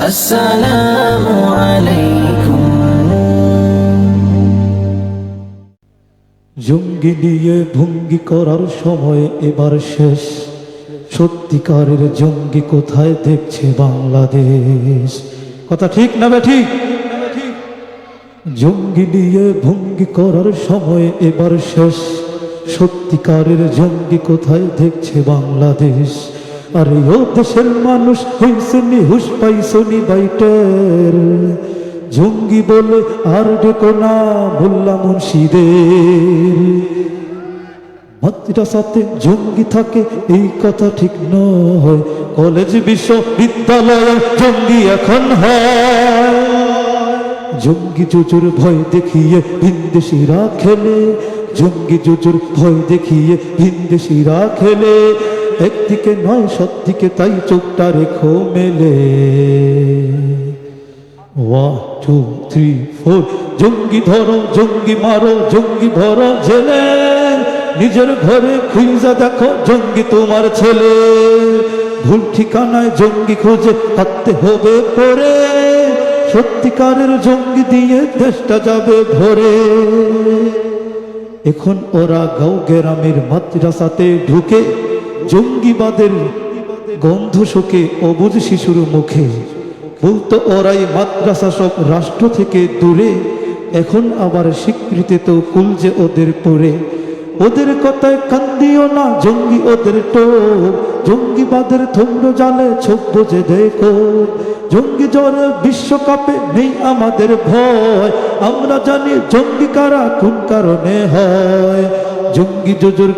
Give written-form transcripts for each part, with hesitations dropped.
আসসালামু আলাইকুম। জঙ্গি নিয়ে ভঙ্গি করার সময় এবার শেষ। সত্যিকারের জঙ্গি কোথায় দেখছে বাংলাদেশ? কথা ঠিক না ঠিক? জঙ্গি নিয়ে ভঙ্গি করার সময় এবার শেষ। সত্যিকারের জঙ্গি কোথায় দেখছে বাংলাদেশ? আরে ও দেশের মানুষ হইসনি হুশ পাইসনি বাইটের, জঙ্গি বলে আর ডেকো না মোল্লা মুন্সিদের। মাদ্রাসাতে জঙ্গি থাকে এই কথা ঠিক নয়, কলেজ বিশ্ববিদ্যালয়ে জঙ্গি এখন হয়। জঙ্গি জুজুর ভয় দেখিয়ে ভিনদেশিরা খেলে, জঙ্গি জুজুর ভয় দেখিয়ে ভিনদেশিরা খেলে। একদিকে নয় সবদিকে তাই চোখটা রেখো মেলে। 1 2 3 4 জঙ্গি ধরো জঙ্গি মারো জঙ্গি ভরো জেলে। নিজের ঘরে খুঁজা দেখো জঙ্গি তোমার ছেলে। ভুল ঠিকানায় জঙ্গি খুঁজে থাকতে হবে পরে, সত্যিকারের জঙ্গি দিয়ে দেশটা যাবে ভরে। এখন ওরা গাঁও গ্রামের মাদ্রাসাতে ঢুকে, জঙ্গিবাদের গন্ধ শোকে অবুঝ শিশুর মুখে। বলতো ওরাই মাদ্রাসা সব রাষ্ট্র থেকে দূরে, এখন আবার স্বীকৃতি তো কুল যে ওদের পরে। ওদের কথায় কান্দিও না জঙ্গি ওদের তো, জঙ্গিবাদের থম্র জালে ছোপ বোঝে দেখো। জঙ্গি জ্বরে বিশ্বকাপে নেই আমাদের ভয়, আমরা জানি জঙ্গি কারা কোন কারণে হয়। জঙ্গি জুজুর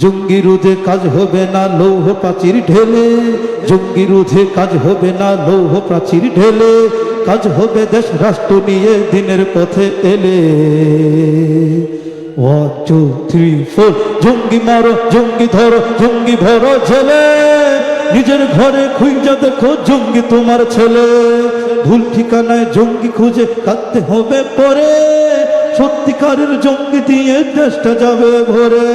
জঙ্গি রোধে কাজ হবে না লৌহ প্রাচীর ঢেলে, জঙ্গি রোধে কাজ হবে না লৌহ প্রাচীর ঢেলে। কাজ হবে দেশ রাষ্ট্র নিয়ে দিনের পথে এলে। 1 2 3 4 জঙ্গি মারো জঙ্গি ধরো জঙ্গি ভরো ছেলে। নিজের ঘরে খুঁজা দেখো জঙ্গি তোমার ছেলে। ভুল ঠিকানায় জঙ্গি খুঁজে থাকতে হবে পরে, সত্যিকারের জঙ্গি দিয়ে দেশটা যাবে ভরে।